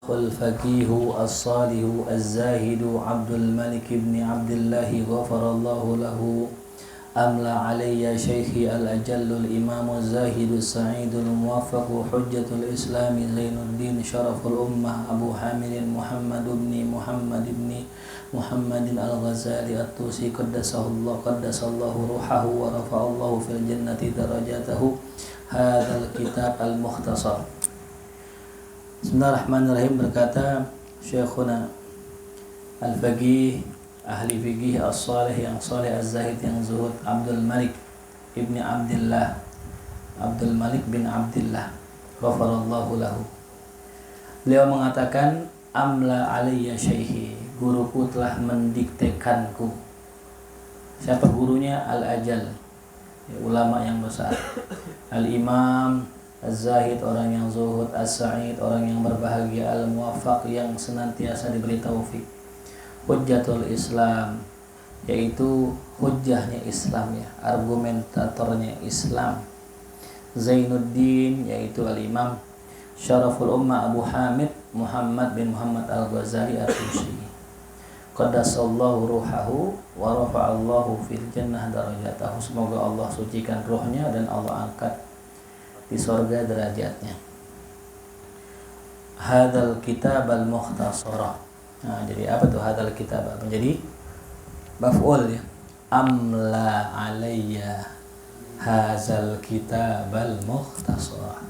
الفقيه الصالح الزاهد عبد الملك بن عبد الله غفر الله له أملى علي شيخي الأجل الإمام الزاهد السعيد الموفق حجة الإسلام زين الدين شرف الأمة أبو حامد محمد بن محمد الغزالي الطوسي قدس الله روحه ورفع الله في الجنة درجاته هذا الكتاب المختصر. Bismillahirrahmanirrahim. Berkata Syekhuna Al-Faqih, ahli fikih as-salih yang salih, az-zahid yang zuhud, Abdul Malik bin Abdullah ghafarallahu lahu. Beliau mengatakan, amla alayya syaihi, guruku telah mendiktekanku. Siapa gurunya? Al-Ajal, ya, ulama yang besar. Al-Imam Az-Zahid, orang yang zuhud, As-Sa'id, orang yang berbahagia, Al-Muwaffaq, yang senantiasa diberi taufik, Hujjatul Islam, yaitu hujjahnya Islam, ya, argumentatornya Islam, Zainuddin, yaitu Al-Imam Syaraful Ummah Abu Hamid Muhammad bin Muhammad Al-Ghazali At-Tusi, qaddasallahu ruhahu wa rafa'allahu fil jannah darajatahu. Semoga Allah sucikan ruhnya dan Allah angkat di surga derajatnya. Hadzal kitab al-mukhtasara. Nah, jadi apa tuh hadzal kitab? Menjadi maf'ul, ya. Amla alayya hadzal kitab al-mukhtasara.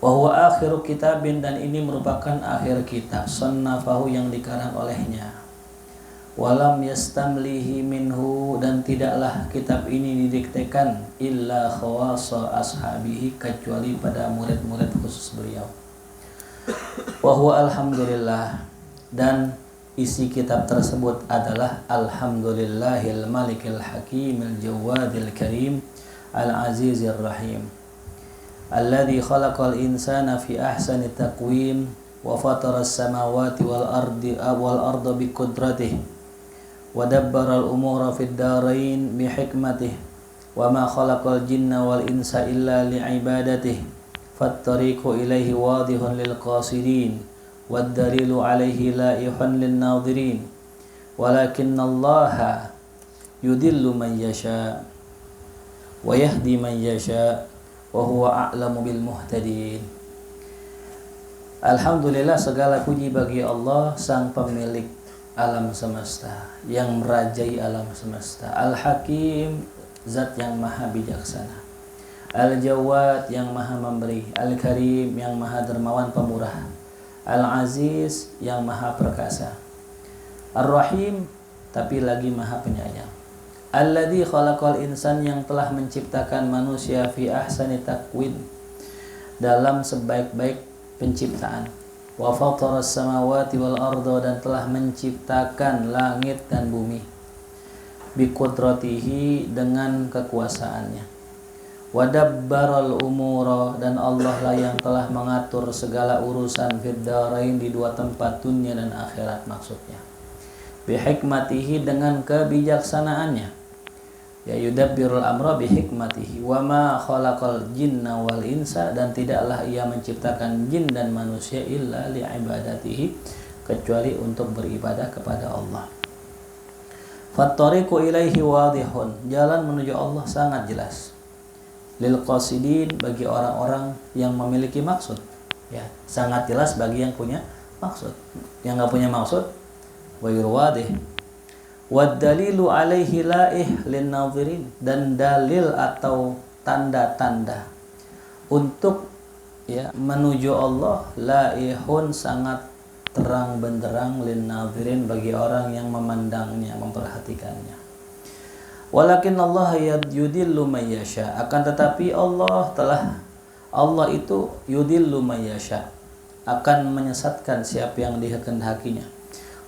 Wa huwa akhiru kitabin, dan ini merupakan akhir kitab, sannafahu, yang dikarang olehnya. Walam yastamlihi minhu, dan tidaklah kitab ini didiktekan illa khawasa ashabihi, kecuali pada murid-murid khusus beliau. Wa huwa alhamdulillah, dan isi kitab tersebut adalah alhamdulillahil malikil hakimil jawadil karim al azizir rahim alladzi khalaqal insana fi ahsani taqwim wa fataras samawati wal arda bi qudratihi wa dabbaral umura fid darain bi hikmatihi wa ma khalaqal jinna wal insa illa li ibadatihi fattariqu ilaihi wadihun lil qasidin wad dalilu alaihi laihun lin nadhirin walakinallaha yudillu man yasha wa yahdi man yasha wa huwa a'lamu bil muhtadin. Alhamdulillah, segala puji bagi Allah, sang pemilik alam semesta, yang merajai alam semesta. Al-Hakim, zat yang maha bijaksana. Al-Jawad, yang maha memberi. Al-Karim, yang maha dermawan pemurah. Al-Aziz, yang maha perkasa. Ar-Rahim, tapi lagi maha penyayang. Alladzi khalaqal insan, yang telah menciptakan manusia fi ahsani taqwim, dalam sebaik-baik penciptaan. Wa fataras samawati wal arda, dan telah menciptakan langit dan bumi. Bi qudratihi, dengan kekuasaannya. Wa dabbaral umura, dan Allah lah yang telah mengatur segala urusan fid darain, di dua tempat, dunia dan akhirat maksudnya. Bi hikmatihi, dengan kebijaksanaannya. Ya, yudabbirul amra bi hikmatihi. Wa ma khalaqal jinna wal insa, dan tidaklah ia menciptakan jin dan manusia illa li ibadatihi, kecuali untuk beribadah kepada Allah. Fattariqu ilaihi wadihun, jalan menuju Allah sangat jelas. Lil qasidin, bagi orang-orang yang memiliki maksud, ya, sangat jelas bagi yang punya maksud. Yang enggak punya maksud, ghairu wadih. Wad dalilu alaihi laih lin nadhirin, dan dalil atau tanda-tanda untuk, ya, menuju Allah, laihun, sangat terang benderang, lin nadhirin, bagi orang yang memandangnya, memperhatikannya. Walakin Allah yudillu man yasha, akan tetapi Allah itu yudillu man yasha, akan menyesatkan siapa yang dikehendakinya.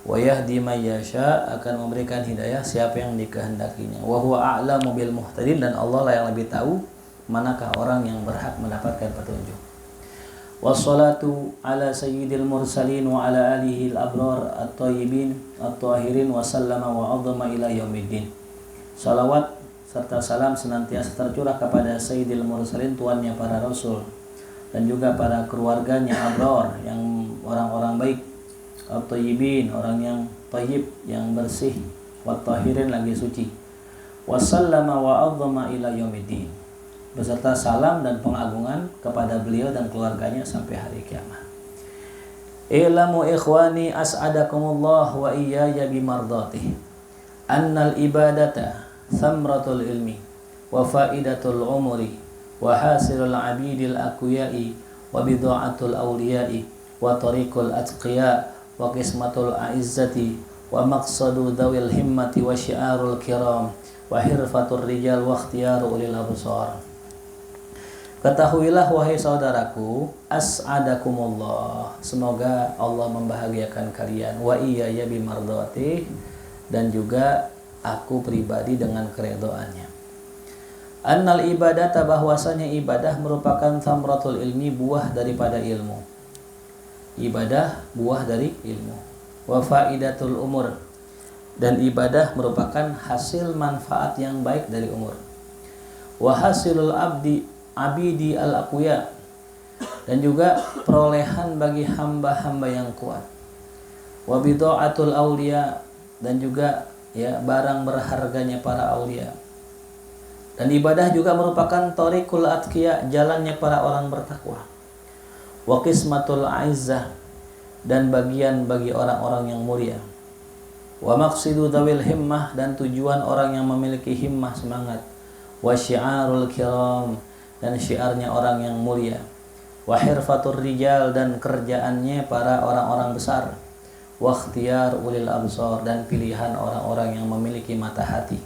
Wa yahdi man yasha, akan memberikan hidayah siapa yang dikehendakinya. Wa huwa a'lamu bil muhtadin, dan Allah lah yang lebih tahu manakah orang yang berhak mendapatkan petunjuk. Wassalatu ala sayyidil mursalin wa ala alihi al-abrar at-tayyibin at-tahirin wa sallama wa azama ila yaumiddin. Salawat serta salam senantiasa tercurah kepada sayyidil mursalin, tuannya para rasul, dan juga para keluarganya abror yang orang-orang baik, at-thayyibin, orang yang thayyib, yang bersih, wat-tahirin, lagi suci, wasallama wa adzama ila yaumiddin, beserta salam dan pengagungan kepada beliau dan keluarganya sampai hari kiamat. Ilamu ikhwani as'adakumullah wa iyaya bimardatihi annal ibadata thamratul ilmi wa faidatul umri wa hasilul abidil aqwiyai wa bid'atul awliyai wa tariqul atqiya wa qismatul a'izzati wa maqsadu dawil himmati wa syiarul kiram wa hirfatur rijal wa ikhtiyaru ulil absar. Ketahuilah wahai saudaraku, as'adakumullah, semoga Allah membahagiakan kalian, wa iyaya bimardati, dan juga aku pribadi dengan keredoannya. Annal ibadata, bahwasanya ibadah merupakan thamratul ilmi, buah daripada ilmu. Ibadah buah dari ilmu. Wa faidatul umur, dan ibadah merupakan hasil manfaat yang baik dari umur. Wa hasilul abidi al-aqwiya, dan juga perolehan bagi hamba-hamba yang kuat. Wa bid'atul auliya, dan juga ya barang berharganya para aulia. Dan ibadah juga merupakan tariqul atqiya, jalannya para orang bertakwa. Wa qismatul aizzah, dan bagian bagi orang-orang yang mulia. Wa maqsidu dzawil himmah, dan tujuan orang yang memiliki himmah, semangat. Wa syiarul kiram, dan syiarnya orang yang mulia. Wa hirfatur rijal, dan kerjaannya para orang-orang besar. Wa ikhtiyar ulil absar, dan pilihan orang-orang yang memiliki mata hati.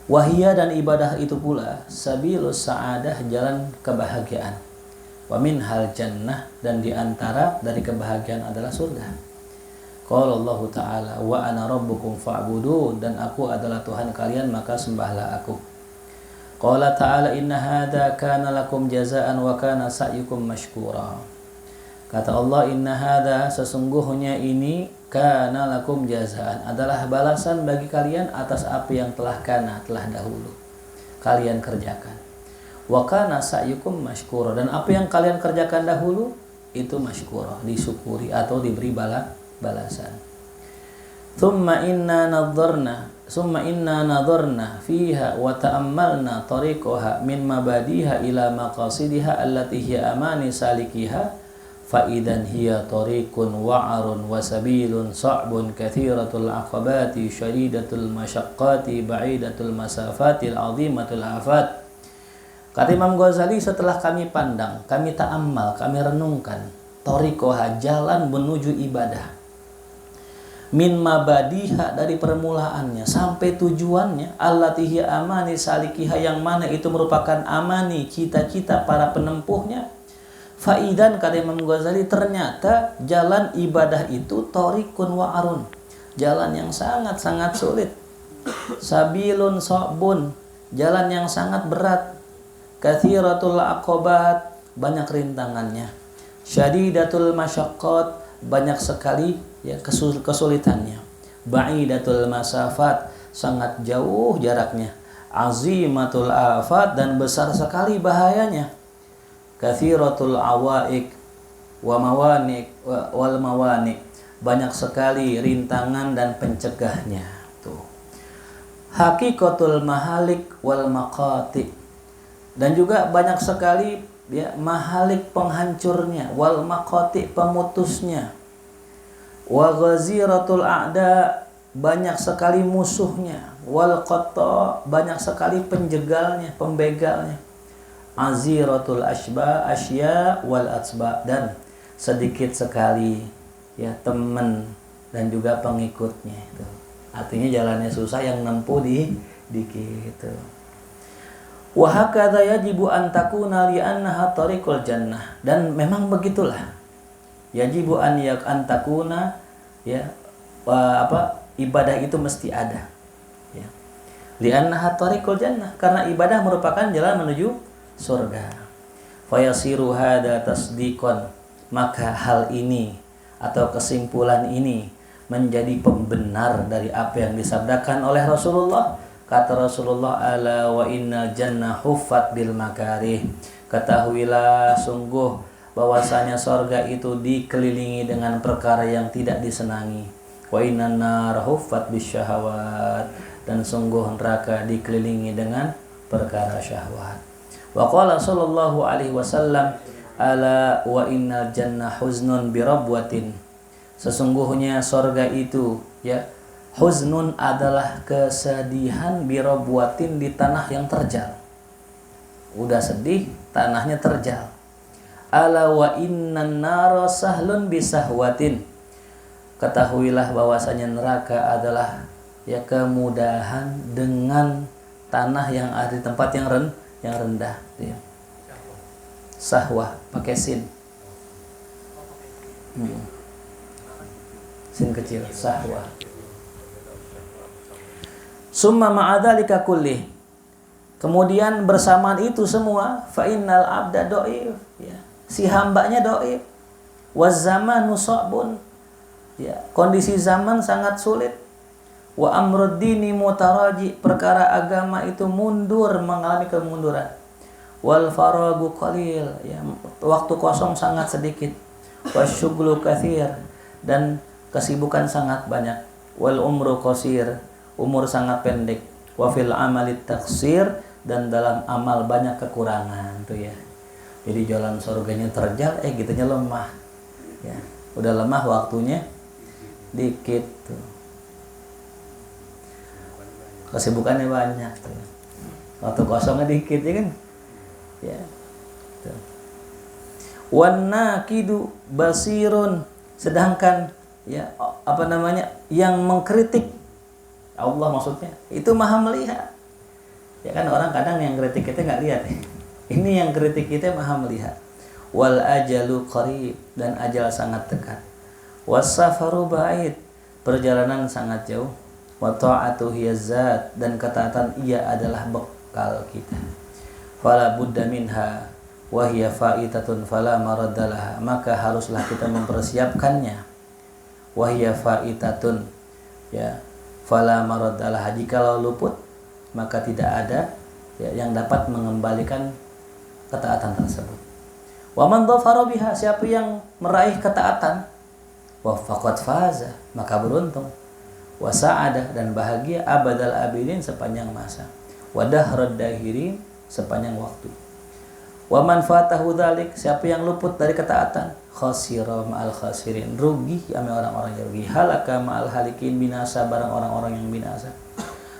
Wahia, dan ibadah itu pula sabilus sa'adah, jalan kebahagiaan. Wa minhal jannah, dan diantara dari kebahagiaan adalah surga. Qala Allah Ta'ala, wa ana rabbukum fa'budun, dan aku adalah Tuhan kalian, maka sembahlah aku. Qala ta'ala, inna hadha kana lakum jazaan wa kana sa'yukum mashkura. Kata Allah, inna hadha, sesungguhnya ini, kana lakum jazaan, adalah balasan bagi kalian atas apa yang telah dahulu kalian kerjakan. Wa kana sa'yukum mashkura, dan apa yang kalian kerjakan dahulu itu mashkura, disyukuri atau diberi balasan. Thumma inna nadharna fiha wa ta'ammalna tariqaha min mabadiha ila maqasidiha allati hiya amani salikiha fa idan hiya tariqun wa'arun wa sabilun sa'bun kathiratul aqabati syadidatul masyaqqati ba'idatul masafatil azimatul afat. Kata Imam Ghazali, setelah kami pandang, kami ta'ammal, kami renungkan tariqaha, jalan menuju ibadah, min mabadiha, dari permulaannya sampai tujuannya, allati hiya amani salikiha, yang mana itu merupakan amani, cita-cita para penempuhnya. Faidan, kata Imam Ghazali, ternyata jalan ibadah itu tariqun wa'arun, jalan yang sangat-sangat sulit. Sabilun sa'bun, jalan yang sangat berat. Kathiratul aqobat, banyak rintangannya. Syadidatul masyaqqat, banyak sekali ya kesulitannya. Ba'idatul masafat, sangat jauh jaraknya. Azimatul afat, dan besar sekali bahayanya. Kathiratul awaik wa mawanik wal mawanik, banyak sekali rintangan dan pencegahnya. Tuh. Hakikatul mahalik wal maqati, dan juga banyak sekali ya mahalik penghancurnya, wal maqati pemutusnya. Wa ghaziratul a'da, banyak sekali musuhnya. Wal qatta, banyak sekali penjegalnya, pembegalnya. Aziratul asya wal atsba, dan sedikit sekali ya teman dan juga pengikutnya itu. Artinya jalannya susah, yang nempuh dikit itu. Wa hakadha yajibu an takuna li annaha tariqul jannah, dan memang begitulah. Yajibu an takuna ya ibadah itu mesti ada. Ya. Li annaha tariqul jannah, karena ibadah merupakan jalan menuju surga. Fayasiru hada tasdiqan, maka hal ini atau kesimpulan ini menjadi pembenar dari apa yang disabdakan oleh Rasulullah. Kata Rasulullah, ala wa innal jannah huffat bil makarih, Ketahuilah sungguh bahwasanya sorga itu dikelilingi dengan perkara yang tidak disenangi. Wa innan nar huffat bisyahawat, dan sungguh neraka dikelilingi dengan perkara syahwat. Wa qala sallallahu alaihi wasallam, ala wa innal jannah huznun birabwatin. Sesungguhnya sorga itu, ya, huznun adalah kesedihan, birabwatin, di tanah yang terjal. Udah sedih, tanahnya terjal. Ala wa innan nara sahlun bisahwatin. Ketahuilah bahwasanya neraka adalah, ya, kemudahan dengan tanah yang ada di tempat yang rendah, ya. Sahwah pakai sin. Sin kecil, sahwah. Summa ma'adzalika kulli. Kemudian bersamaan itu semua, fa innal abda dhaif, ya. Si hambanya dhaif. Waz zamanu sa'bun. Ya, kondisi zaman sangat sulit. Wa amrud dini mutaraji, perkara agama itu mundur, mengalami kemunduran. Wal faragu qalil, ya, waktu kosong sangat sedikit. Wasyughlu katsir, dan kesibukan sangat banyak. Wal umru qasir, umur sangat pendek. Wa fil amali taksir, dan dalam amal banyak kekurangan tuh, ya. Jadi jalan surganya terjal, gitunya lemah. Ya, udah lemah waktunya dikit tuh. Kesibukannya banyak tuh. Waktu kosongnya dikit, ya kan? Ya. Tuh. Wan naqidu basirun, sedangkan, ya, yang mengkritik Allah maksudnya itu maha melihat. Ya kan, orang kadang yang kritik kita nggak lihat, ya. Ini yang kritik kita maha melihat. Wal ajalu qarib, dan ajal sangat dekat. Was-safaru ba'id, perjalanan sangat jauh. Wa ta'atu hiyazat, dan ketaatan ia adalah bekal kita. Fala budda minha wa hiya fa'itatun fala maraddalah, maka haruslah kita mempersiapkannya. Wa hiya fa'itatun, ya, fala maraddalah, jikalau luput maka tidak ada, ya, yang dapat mengembalikan ketaatan tersebut. Wa man dhafara biha, siapa yang meraih ketaatan, wa faqad faza, maka beruntung. Wa sa'ada, dan bahagia, abadal abidin, sepanjang masa. Wa dahrad dahirin, sepanjang waktu. Wa man fatahu dzalik, siapa yang luput dari ketaatan, khasira ma'al khasirin, rugi sama orang-orang yang rugi. Halaka ma'al halikin, binasa bareng orang-orang yang binasa.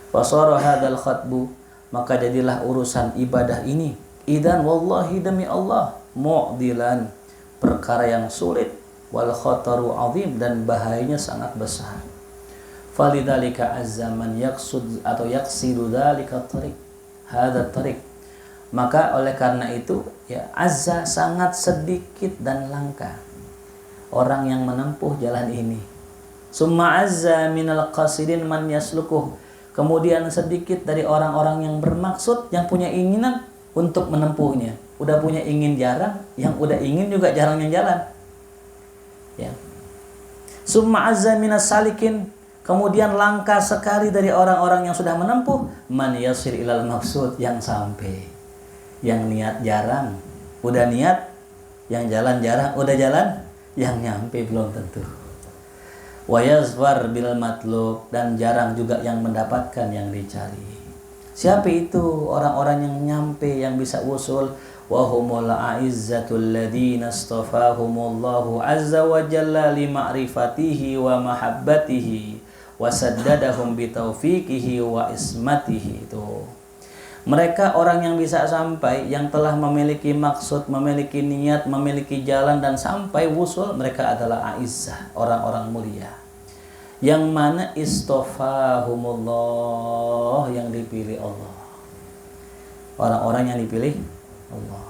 Fasara hadzal khatbu, maka jadilah urusan ibadah ini, idan wallahi, demi Allah, mu'dilan, perkara yang sulit, wal khataru azim, dan bahayanya sangat besar. Falidzalika azzaman yaqsud atau yaqsidu dzalika tariq, hadza tariq. Maka oleh karena itu, ya, azza, sangat sedikit dan langka orang yang menempuh jalan ini. Summa azza minal qasidin man yaslukuh, kemudian sedikit dari orang-orang yang bermaksud, yang punya inginan untuk menempuhnya. Udah punya ingin jarang, yang udah ingin juga jarang yang jalan, ya. Summa azza minas salikin, kemudian langka sekali dari orang-orang yang sudah menempuh, man yasir ilal maksud, yang sampai. Yang niat jarang udah niat, yang jalan jarang udah jalan, yang nyampe belum tentu. Wa yazfar bil matlub, dan jarang juga yang mendapatkan yang dicari. Siapa itu orang-orang yang nyampe, yang bisa usul? Wa humul a'izzatul ladzina astafahumullahu azza wa jalla li ma'rifatihi wa mahabbatihi wa saddadahum bi taufiqihi wa ismatihi. Itu mereka orang yang bisa sampai, yang telah memiliki maksud, memiliki niat, memiliki jalan, dan sampai wusul. Mereka adalah a'izzah, orang-orang mulia, yang mana istofahumullah, yang dipilih Allah. Orang-orang yang dipilih Allah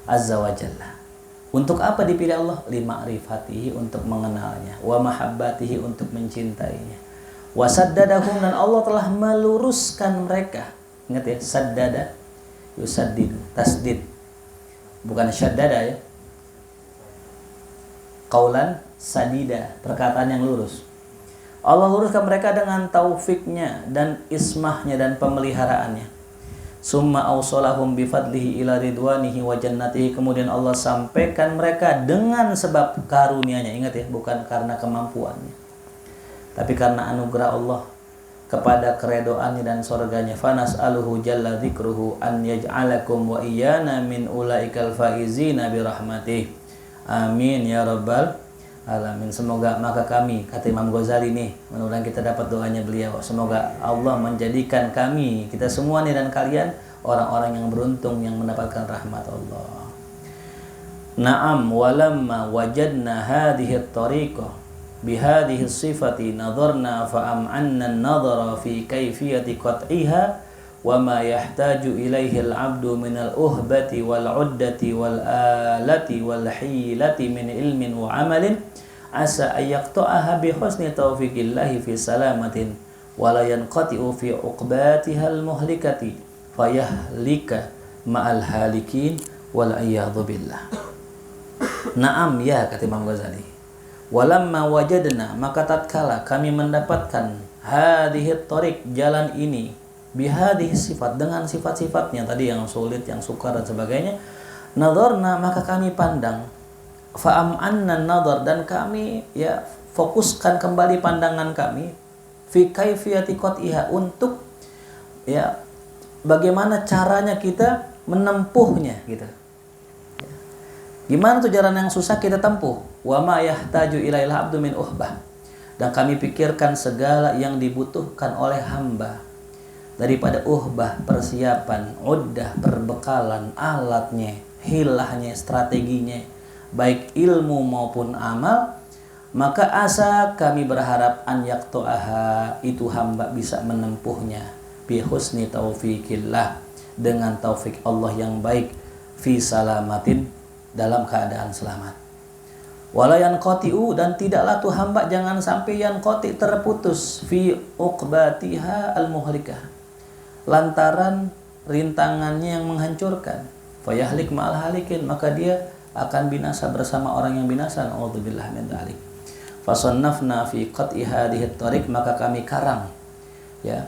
azza wa jalla. Untuk apa dipilih Allah? Lima'rifatihi, untuk mengenalnya. Wa mahabbatihi, untuk mencintainya. Wa saddadahum, dan Allah telah meluruskan mereka. Ingat ya, saddada yusaddid, tasdid, bukan syaddada, ya. Qaulan sadida, perkataan yang lurus. Allah luruskan mereka dengan taufiknya dan ismahnya dan pemeliharaannya. Summa awsalahum bifadlihi ila ridwanihi wa jannatihi. Kemudian Allah sampaikan mereka dengan sebab karunia-Nya. Ingat ya, bukan karena kemampuannya, tapi karena anugerah Allah kepada keredoannya dan surganya. Fanas'aluhu jalla dzikruhu an yaj'alakum wa iyana min ulaikal faizina birahmatih. Amin ya rabbal alamin. Semoga maka kami, kata Imam Ghazali nih, mudah-mudahan kita dapat doanya beliau, semoga Allah menjadikan kami, kita semua nih dan kalian, orang-orang yang beruntung yang mendapatkan rahmat Allah. Na'am, walamma wajadna hadhihi at-tariqah bihadhihi sifati nadharna fa'am'anna an-nadhara fi kayfiyati qat'iha wa ma yahtaju ilaihi al-'abdu min al-uhbati wal-'uddati wal-alati wal-hilati min ilmin wa 'amalin asa ayyaqta'aha bi husni taufiqillahi fi salamatin wa la yanqati'u fi 'uqbatiha al-muhlikati fayahlika ma'al halikin wal a'yadhu billah. Naam ya, kata Imam Ghazali, walamma wajadna, maka tatkala kami mendapatkan hadhihi tariq, jalan ini, bihadhihi sifat, dengan sifat-sifatnya tadi yang sulit, yang sukar dan sebagainya, nadharna, maka kami pandang, fa'am'anna nadhar, dan kami ya fokuskan kembali pandangan kami, fi kaifiyati qat'iha, untuk ya bagaimana caranya kita menempuhnya gitu. Gimana tuh jalan yang susah kita tempuh? Wa ma yahtaju ilail abdu min uhbah, dan kami pikirkan segala yang dibutuhkan oleh hamba daripada uhbah, persiapan, uddah, perbekalan, alatnya, hilahnya, strateginya, baik ilmu maupun amal. Maka asa kami berharap an yaqta'aha, itu hamba bisa menempuhnya bi husni taufiqillah, dengan taufik Allah yang baik, fi salamatin, dalam keadaan selamat. Wala yanqati'u, dan tidaklah tuh hamba jangan sampai yanqati, terputus, fi uqbatiha al-muhlikah, lantaran rintangannya yang menghancurkan. Fayahlik ma'al halikin, maka dia akan binasa bersama orang yang binasa. A'udzubillah min dzalik. Fasannafna fi qat'i hadhihi at-tariq, maka kami karang ya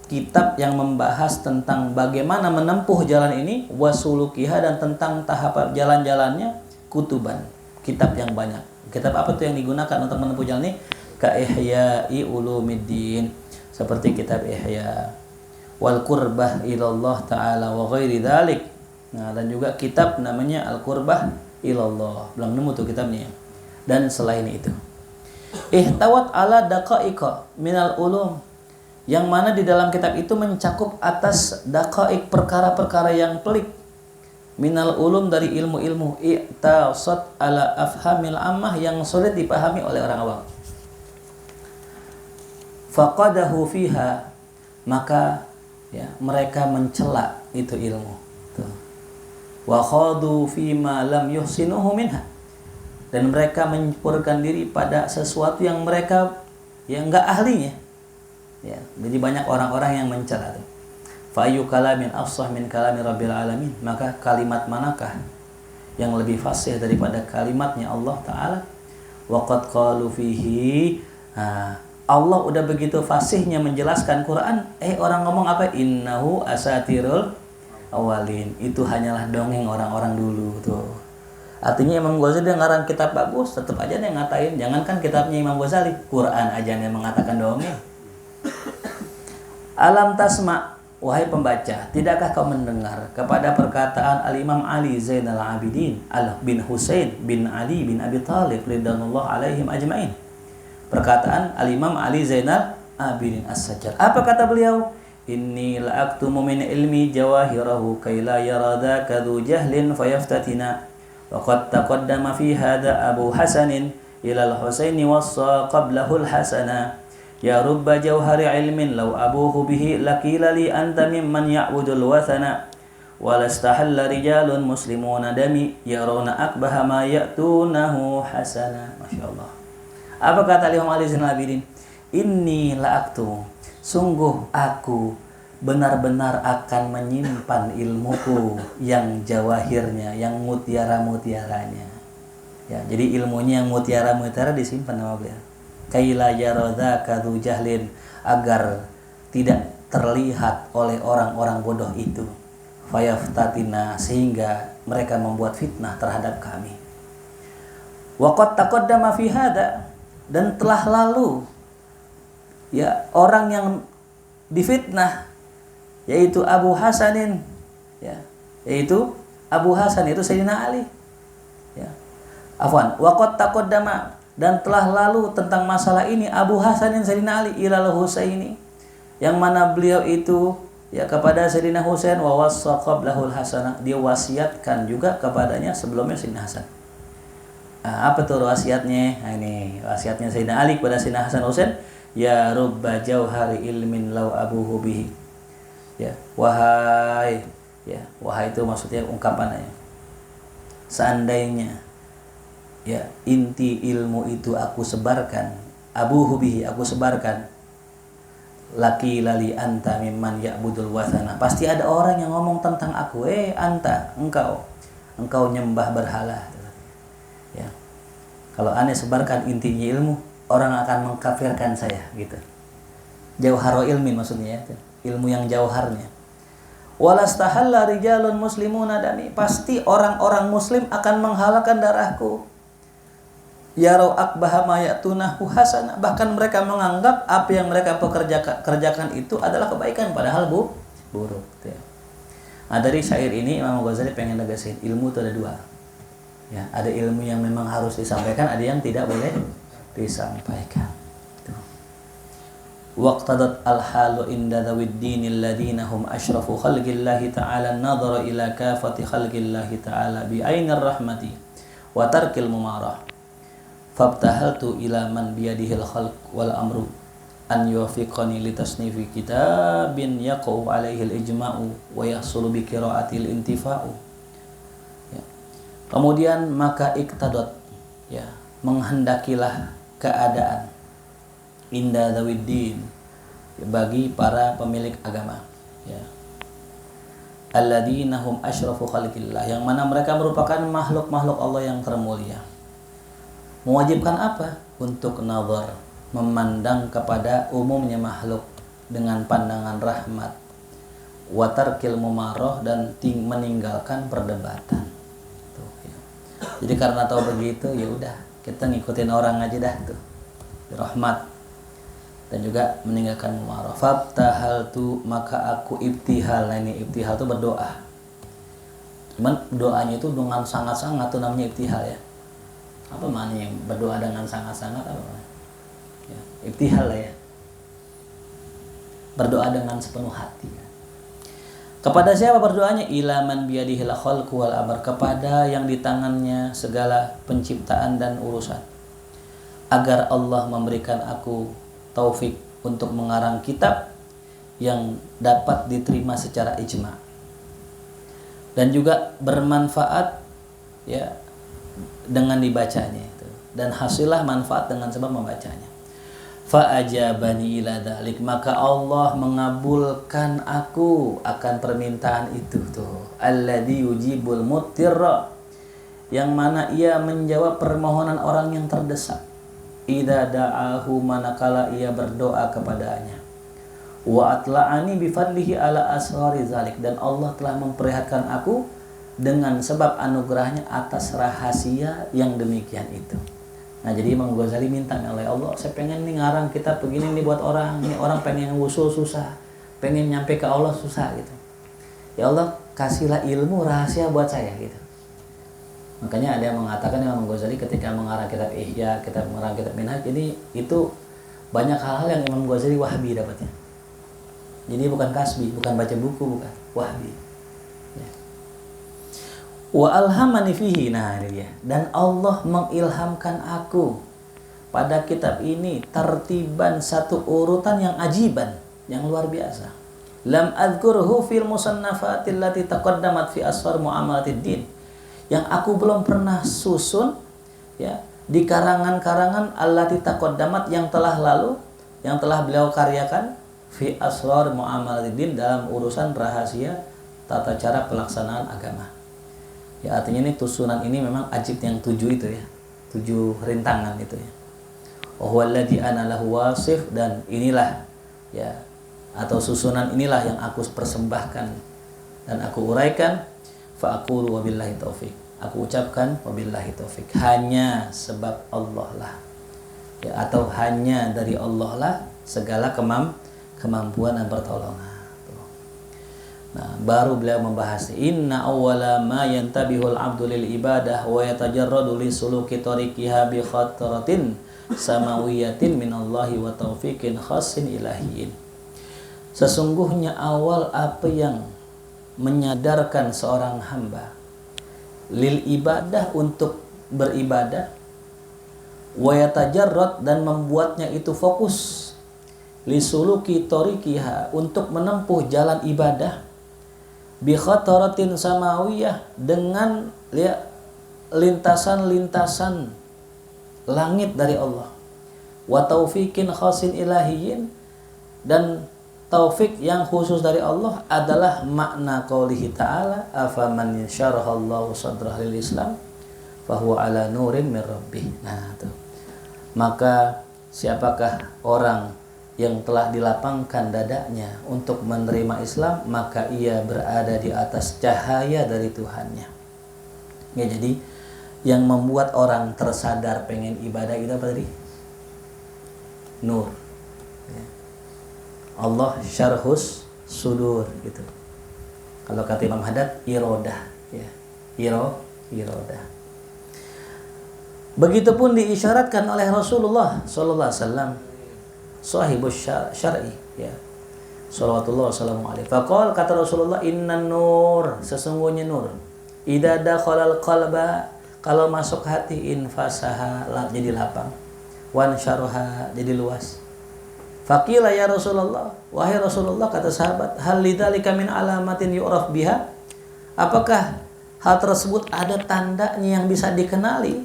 kitab yang membahas tentang bagaimana menempuh jalan ini, wasulukiha, dan tentang tahap jalan-jalannya, kutuban, kitab yang banyak. Kitab apa tuh yang digunakan untuk menempuh jalan ini? Ka Ihya'i Ulumiddin, seperti kitab Ihya, wal Qurbah ilallah ta'ala wa ghairi dzalik. Nah, dan juga kitab namanya Al Qurbah ilallah, belum nemu tuh kitabnya. Dan selain itu, ihtawat ala daqa'iqa minal ulum, yang mana di dalam kitab itu mencakup atas daqa'iq, perkara-perkara yang pelik, minal ulum, dari ilmu-ilmu, i'tasat ala afhamil ammah, yang sulit dipahami oleh orang awam. Faqadahu fiha, maka ya mereka mencela itu ilmu. Wa khadu fima lam yuhsinuhu minha, dan mereka menyempurnakan diri pada sesuatu yang mereka yang enggak ahlinya. Ya, jadi banyak orang-orang yang mencela itu. Fa ayyu kalamin afsah min kalami rabbil alamin, maka kalimat manakah yang lebih fasih daripada kalimatnya Allah Ta'ala? Wa qad qalu fihi, Allah udah begitu fasihnya menjelaskan Quran, orang ngomong apa? Innahu asatirul awalin, itu hanyalah dongeng orang-orang dulu tuh. Artinya Imam Ghazali dia ngarang kitab bagus, tetap aja dia ngatain. Jangankan kitabnya Imam Ghazali, Quran aja yang mengatakan dongeng. Alam tasma, wahai pembaca, tidakkah kau mendengar kepada perkataan Al-Imam Ali Zainal Abidin bin Husain bin Ali bin Abi Thalib ridwanullah alaihim ajmain. Perkataan Al-Imam Ali Zainal Abidin As-Sajjad. Apa kata beliau? Inni la'aktumu min ilmi jawahirahu kaila yarada kadhu jahlin fayaftatina. Wa qad taqaddama fi hadha Abu Hasanin ila al-Husaini wassa qablahu al-Hasana. Ya rubba jawhari ilmin law abuhu bihi lakila li anta mimman ya'budul wathana walastahalla rijalun muslimuna dami yarawna akbaha ma ya'tunahu hasana. Masya Allah. Apa kata Imam Ali Zainal Abidin? Inni la'aktu, sungguh aku benar-benar akan menyimpan ilmuku yang jawahirnya, yang mutiara-mutiaranya. Ya, jadi ilmunya yang mutiara-mutiara disimpan sama beliau. Kaila yaradza kadhu jahlin, agar tidak terlihat oleh orang-orang bodoh itu, fayaftatina, sehingga mereka membuat fitnah terhadap kami. Waqad taqaddama fi hada, dan telah lalu ya orang yang difitnah yaitu Abu Hasanin, ya, yaitu Abu Hasan itu Sayyidina Ali, ya. Afwan, waqad taqaddama, dan telah lalu tentang masalah ini Abu Hasanin Sayyidina Ali ilal Husaini, yang mana beliau itu ya kepada Sayyidina Husain, wa wassa qablahul Hasan, dia wasiatkan juga kepadanya sebelumnya Sayyidina Hasan. Nah, apa tuh wasiatnya? Nah, ini wasiatnya Sayyidina Ali kepada Sayyidina Hasan Husain, ya rubba jauhari ilmin law abuhu bihi. Ya, wahai, ya, wahai itu maksudnya ungkapannya. Seandainya ya inti ilmu itu aku sebarkan, abuhu bihi, aku sebarkan, laki lali anta mimman ya'budul wathana, pasti ada orang yang ngomong tentang aku, anta, engkau nyembah berhala. Ya. Kalau aneh sebarkan intinya ilmu, orang akan mengkafirkan saya gitu. Jauharo ilmin maksudnya ya, ilmu yang jauharnya. Walastahalla rijalun muslimuna dami, pasti orang-orang muslim akan menghalalkan darahku. Yarau akbaha ma ya'tunahu hasana, bahkan mereka menganggap apa yang mereka kerjakan itu adalah kebaikan padahal buruk. Ya. Nah, dari syair ini Imam Ghazali pengen negasin ilmu itu ada dua. Ya, ada ilmu yang memang harus disampaikan, ada yang tidak boleh disampaikan. Waqtadat al-halu inda dhawid dinil ladina hum ashrafu khalqillahi ta'ala nadhara ila kafati khalqillahi ta'ala bi ainir rahmati wa tarkil mumarah. Fabtahaltu ila man biyadihil khalq wal amru an yuwaffiqani li tasnifi kitabin yaqau alaihi al-ijma'u wa yahsulu bi qira'atil intifa'u. Ya. Kemudian maka iqtadat, ya, menghendakilah keadaan inda dhawiddin, bagi para pemilik agama, ya, alladzina hum asyrafu khalqillah, yang mana mereka merupakan makhluk-makhluk Allah yang termulia. Mewajibkan apa? Untuk nazar, memandang kepada umumnya makhluk dengan pandangan rahmat, wa tarkil mumarah, dan meninggalkan perdebatan. Tuh, ya. Jadi karena tahu begitu, ya udah kita ngikutin orang aja dah tuh, rahmat, dan juga meninggalkan mumarah. Fabtahaltu, maka aku ibtihal. Nah, ini ibtihal itu berdoa. Cuman doanya itu dengan sangat-sangat, tuh namanya ibtihal ya. Apa maknanya berdoa dengan sangat-sangat? Apa? Ya, ibtihal lah ya. Berdoa dengan sepenuh hati. Kepada siapa berdoanya? Ila man biyadihil khalqu wal amr, kepada yang di tangannya segala penciptaan dan urusan. Agar Allah memberikan aku taufik untuk mengarang kitab yang dapat diterima secara ijma dan juga bermanfaat, ya, dengan dibacanya itu, dan hasillah manfaat dengan sebab membacanya. Fa ajabani ila dzalik, maka Allah mengabulkan aku akan permintaan itu tuh. Alladzi yujibul muttirra, yang mana ia menjawab permohonan orang yang terdesak. Idza da'ahu, manakala ia berdoa kepadanya. Wa atla'ani bifadlihi ala asrari zalik, dan Allah telah memperlihatkan aku dengan sebab anugerahnya atas rahasia yang demikian itu. Nah, jadi Imam Ghazali minta oleh Allah, saya pengen nih ngarang kitab begini nih buat orang, ini orang pengen wusul susah, pengen nyampe ke Allah susah gitu. Ya Allah, kasihlah ilmu rahasia buat saya gitu. Makanya ada yang mengatakan Imam Ghazali ketika mengarang kitab Ihya, mengarang kitab Minhaj, jadi itu banyak hal-hal yang Imam Ghazali Wahhabi dapatnya. Jadi bukan kasbi, bukan baca buku, bukan Wahhabi. Ya. Wa alhamani fihi, nah ini dia. Dan Allah mengilhamkan aku pada kitab ini tertiban, satu urutan yang ajiban, yang luar biasa. Lam adzkurhu fil musannafatil lati taqaddamat fi asfar muamalatid din, yang aku belum pernah susun, ya, di karangan-karangan allati taqaddamat, yang telah lalu, yang telah beliau karyakan, fi asrar muamalatin, dalam urusan rahasia tata cara pelaksanaan agama. Ya, artinya ini susunan ini memang ajib yang 7 itu ya, 7 rintangan itu ya. Wa huwa alladzi ana lahu wasif, dan inilah ya atau susunan inilah yang aku persembahkan dan aku uraikan. Fa aqulu wabillahi taufik, aku ucapkan wabillahi taufik, hanya sebab Allah lah ya, atau hanya dari Allah lah segala kemampuan dan pertolongan. Nah, baru beliau membahas inna awwala ma yantabihul abdu lil ibadah wa yatajarradu li suluki tariqiha bi khatratin samawiyatin minallahi wa taufiqin khassin ilahiin. Sesungguhnya awal apa yang menyadarkan seorang hamba lil ibadah untuk beribadah, wa yatajarrad dan membuatnya itu fokus, li suluki tariqiha untuk menempuh jalan ibadah, bi khataratin samawiyah dengan lintasan-lintasan langit dari Allah, wa taufiqin khasin ilahiyin, dan taufik yang khusus dari Allah adalah makna qaulihi ta'ala afaman syarahallahu sadrahu lil Islam fahuwa ala nurin min rabbih. Nah, tuh. Maka siapakah orang yang telah dilapangkan dadanya untuk menerima Islam, maka ia berada di atas cahaya dari Tuhannya. Ya, jadi yang membuat orang tersadar pengen ibadah itu apa tadi? Nur. Ya. Allah syarhus sudur gitu. Kalau kata Imam Haddad irodah ya. Irodah. Begitupun diisyaratkan oleh Rasulullah sallallahu alaihi wasallam, sahibus syar'i ya. Shalawatullah wassalamu alaihi. Faqala, kata Rasulullah, innan nur, sesungguhnya nur, idza dakhalal qalba, kalau masuk hati, infasaha, jadi lapang, wan syaraha, jadi luas. Faqila ya Rasulullah, wahai Rasulullah, kata sahabat, hal lidzalika min alamatin yu'raf biha, apakah hal tersebut ada tandanya yang bisa dikenali?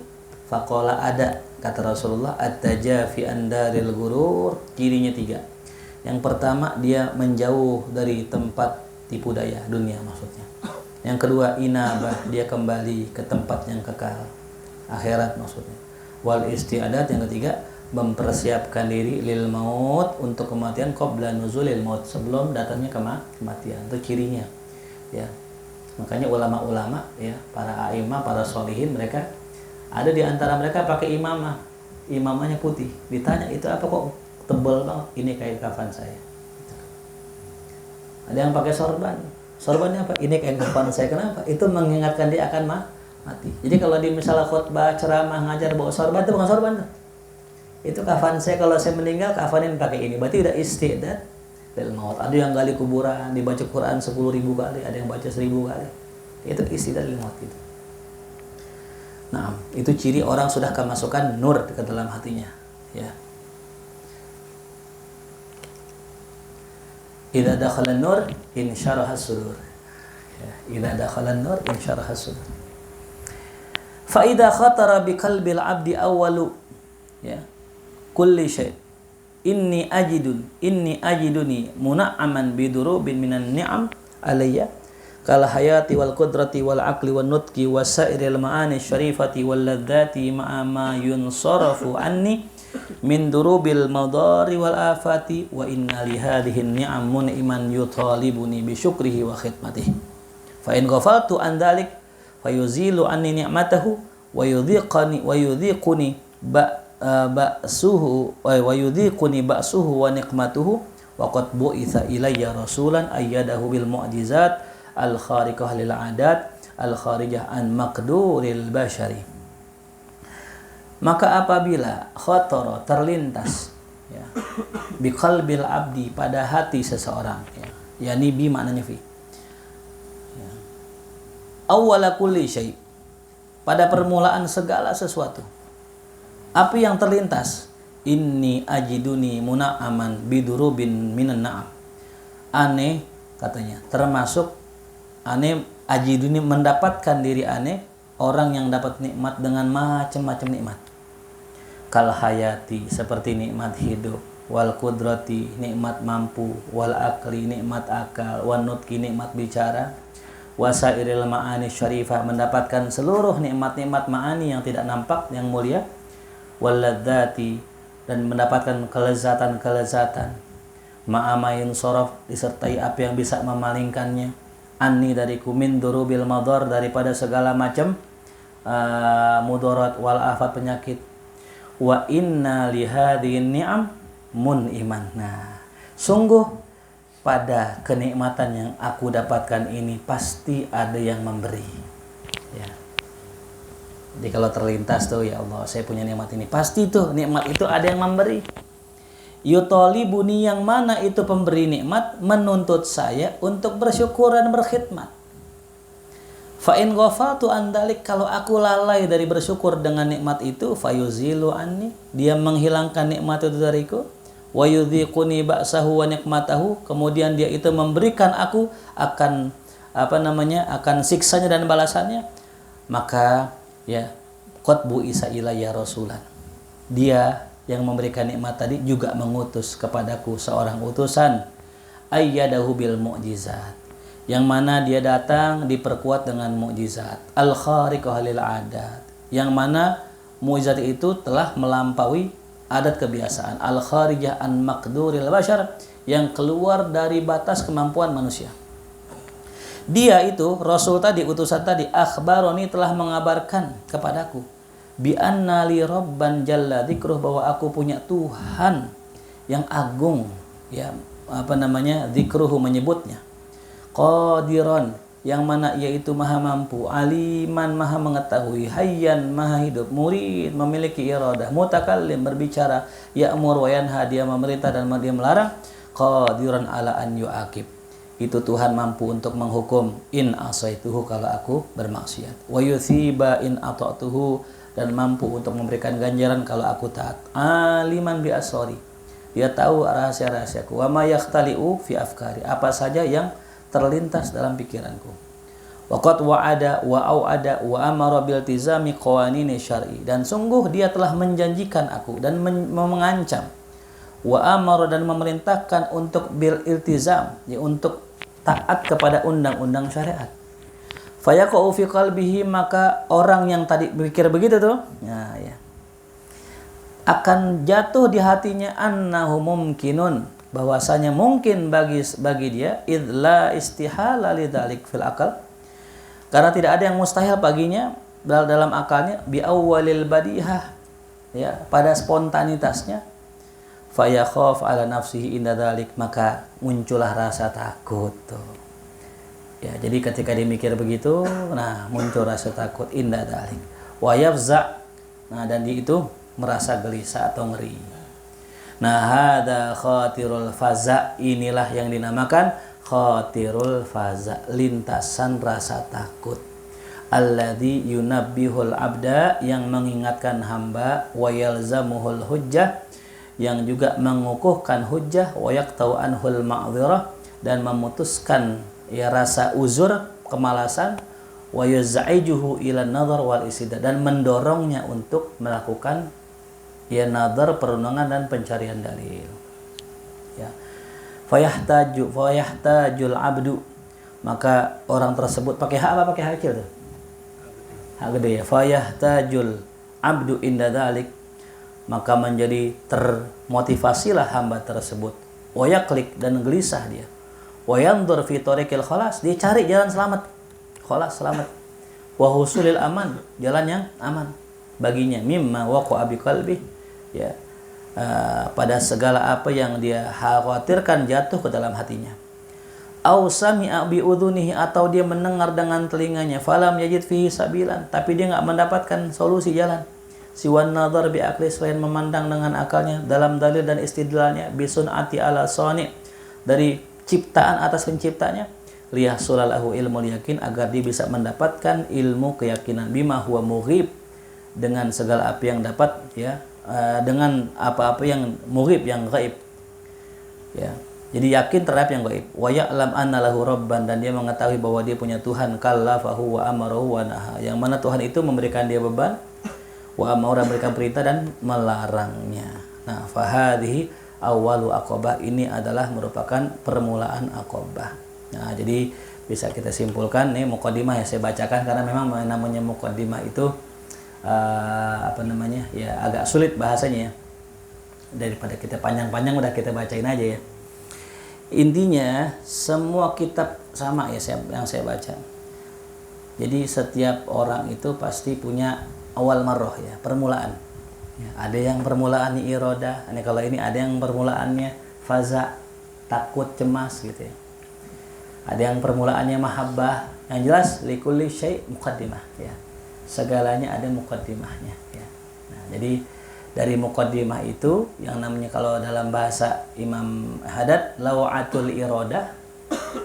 Faqala, ada, kata Rasulullah, at-tajafi andaril gurur, cirinya 3. Yang pertama, dia menjauh dari tempat tipu daya dunia maksudnya. Yang kedua, inabah, dia kembali ke tempat yang kekal, akhirat maksudnya. Wal isti'adat, yang ketiga, mempersiapkan diri lil maut, untuk kematian, qabla nuzulil maut, sebelum datangnya kematian. Itu cirinya ya. Makanya ulama-ulama ya, para a'imah, para sholihin, mereka ada di antara mereka pakai imamahnya putih. Ditanya, itu apa kok tebal banget? Ini kain kafan saya. Ada yang pakai sorbannya apa? Ini kain kafan saya. Kenapa? Itu mengingatkan dia akan mati. Jadi kalau di misalnya khutbah, ceramah, ngajar bawa sorban, itu bukan sorban tuh. Itu kafan saya, kalau saya meninggal kafanin pakai ini. Berarti udah isti'dad lil maut. Ada yang gali kuburan, dibaca Quran 10.000 kali, ada yang baca 1.000 kali. Itu isti'dad lil maut itu. Nah, itu ciri orang sudah kemasukan nur ke dalam hatinya, ya. Idza dakhala nur insyaraha sudur. Ya, idza dakhala nur insyaraha sudur. Fa idza khatara bi qalbil 'abdi awwalu ya kulli syai' inni ajiduni muna'aman bidurubin minan ni'am alayya kal hayati wal qudrati wal aqli wan nutqi wasairil ma'ani syarifati wal ladzati ma'a ma yunsarafu anni min durubil madari wal afati wa inna li hadhihi ni'am mun'iman yutalibuni bi syukrihi wa khidmatihi fa in ghafaltu an dhalik fayuzilu anni ni'matahu wa yudhiquni ba'suhu wa yudhiquni ba'suhu wa niqmatuhu wa qad bu'itha ilayya rasulan ayyadahu bil mu'jizat al khariqah lil 'adat al kharijah an maqduril bashari. Maka apabila khatara, terlintas ya, bi qalbil abdi, pada hati seseorang ya, yani bi maknanya fi ya, awwala kulli syai', pada permulaan segala sesuatu. Apa yang terlintas? Inni ajiduni muna'aman bidurubin minan na'am. Aneh katanya, termasuk aneh ajiduni, mendapatkan diri aneh, orang yang dapat nikmat dengan macam-macam nikmat. Kal hayati, seperti nikmat hidup, wal kudrati, nikmat mampu, wal akli, nikmat akal, wan nutqi, nikmat bicara, wasairil ma'ani syarifah, mendapatkan seluruh nikmat-nikmat ma'ani yang tidak nampak, yang mulia, wal ladzati, dan mendapatkan kelezatan-kelezatan, ma'amain sorof, disertai apa yang bisa memalingkannya, anni dariku, min durubil madar, daripada segala macam mudarat wal afat penyakit, wa inna lihadhihi ni'am iman. Nah, sungguh pada kenikmatan yang aku dapatkan ini pasti ada yang memberi. Ya. Jadi kalau terlintas tuh, ya Allah, saya punya nikmat ini, pasti tuh nikmat itu ada yang memberi. Yutolibuni, yang mana itu pemberi nikmat menuntut saya untuk bersyukur dan berkhidmat. Fa in ghafaltu an dzalik, kalau aku lalai dari bersyukur dengan nikmat itu, fayuzilu anni, dia menghilangkan nikmat itu dariku, wa yudhiquni ba'sahu wa nikmatahu, kemudian dia itu memberikan aku akan akan siksanya dan balasannya. Maka ya, qatbu isa ilayya rasulan, dia yang memberikan nikmat tadi juga mengutus kepadaku seorang utusan, ayyadahu bil mu'jizat, yang mana dia datang diperkuat dengan mukjizat, al khariqah lil adat, yang mana mukjizat itu telah melampaui adat kebiasaan, al kharijah an maqduril bashar, yang keluar dari batas kemampuan manusia. Dia itu rasul tadi, utusan tadi, akhbaroni, telah mengabarkan kepadaku, bi anna li rabban jalla dzikruh, bahwa aku punya Tuhan yang agung, ya dzikruhu menyebutnya, qadiran, yang mana yaitu maha mampu, aliman maha mengetahui, hayyan maha hidup, murid memiliki iradah, mutakallim berbicara, ya'mur wa yanha, dia memerintah dan dia melarang, qadiran ala an yu'aqib, itu Tuhan mampu untuk menghukum, in asaituhu, kalau aku bermaksiat, wa yuthiba in ata'tuhu, dan mampu untuk memberikan ganjaran kalau aku taat, aliman bi asrari, dia tahu rahasia-rahasiaku, wa ma yakhtali'u fi afkari, apa saja yang terlintas dalam pikiranku, waqad wa'ada wa au'ada wa amara bil tizami qawanini syar'i, dan sungguh dia telah menjanjikan aku dan mengancam, wa amara, dan memerintahkan untuk bil iltizam, ya, untuk taat kepada undang-undang syariat. Fayaqa'u fi qalbihi, maka orang yang tadi berpikir begitu tuh, nah, ya, akan jatuh di hatinya annahu mumkinun, bahwasanya mungkin bagi dia, idla istihala lidzalik fil akal, karena tidak ada yang mustahil baginya dalam akalnya, bi awwalil badihah, ya, pada spontanitasnya, fayakhaf ala nafsihi inda dzalik, maka muncullah rasa takut tuh. Ya, jadi ketika dia mikir begitu, nah, muncul rasa takut, inda dzalik, wa yafza, nah, dan dia itu merasa gelisah atau ngeri. Nah, hada khatirul faza, inilah yang dinamakan khatirul faza, lintasan rasa takut, alladzi yunabbihul abda, yang mengingatkan hamba, wa yalzamuhul hujjah, yang juga mengukuhkan hujjah, wa yaqtau anhul ma'dzirah, dan memutuskan, ya, rasa uzur, kemalasan, wa yaz'ijuhu ila nadhar wal istidad, dan mendorongnya untuk melakukan, ya, nadhar, perundangan, dan pencarian dalil. Ya. Fayahtajul abdu, maka orang tersebut, pakai hak apa pakai hak kecil tuh? Hak gede, ya. Fayahtajul abdu inda dzalik, maka menjadi termotivasilah hamba tersebut, wa yaklik, dan gelisah dia, wa yandur fi tariqil khalas, dia cari jalan selamat, khalas, selamat, wa husulil aman, jalan yang aman baginya, mimma waqa'a bi qalbi, ya, pada segala apa yang dia khawatirkan jatuh ke dalam hatinya, au sami'a bi udhunihi, atau dia mendengar dengan telinganya, falam yajid fihi sabilan, tapi dia enggak mendapatkan solusi jalan, siwan nadhar bi akli, selain memandang dengan akalnya dalam dalil dan istidlalnya, bisunati ala sani, dari ciptaan atas penciptanya, liyahsulalahu ilmul yakin, agar dia bisa mendapatkan ilmu keyakinan, bima huwa mughib, dengan segala apa yang dapat, ya, dengan apa-apa yang mughib, yang gaib, ya, jadi yakin terhadap yang gaib, wa ya'lam anna lahu rabban, dan dia mengetahui bahwa dia punya Tuhan, kallafahu wa amarahu wa naha, yang mana Tuhan itu memberikan dia beban, wa amara, memberikan perintah dan melarangnya. Nah, fahadhihi awalu aqabah, ini adalah merupakan permulaan aqabah. Nah, jadi bisa kita simpulkan, nih muqaddimah yang saya bacakan, karena memang namanya muqaddimah itu ya, agak sulit bahasanya, ya. Daripada kita panjang-panjang, udah kita bacain aja, ya. Intinya semua kitab sama ya yang saya baca. Jadi setiap orang itu pasti punya awal marroh ya, permulaan. Ya, ada yang permulaannya iroda, kalau ini ada yang permulaannya faza, takut, cemas gitu ya. Ada yang permulaannya mahabbah. Yang jelas likulli syai' muqaddimah ya. Segalanya ada muqaddimahnya ya. Nah, jadi dari muqaddimah itu yang namanya kalau dalam bahasa Imam Haddad lawatul irodah.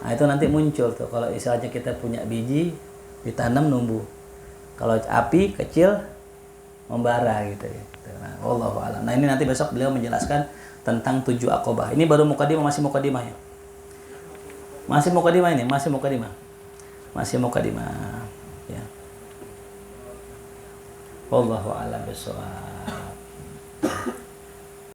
Nah, itu nanti muncul tuh kalau istilahnya kita punya biji ditanam numbuh. Kalau api kecil membara gitu ya. Nah, wallahu a'lam. Nah, ini nanti besok beliau menjelaskan tentang 7 aqobah. Ini baru muqaddimah, masih muqaddimah ya. Masih muqaddimah ini, masih muqaddimah. Masih muqaddimah ya. Wallahu a'lam bishawab.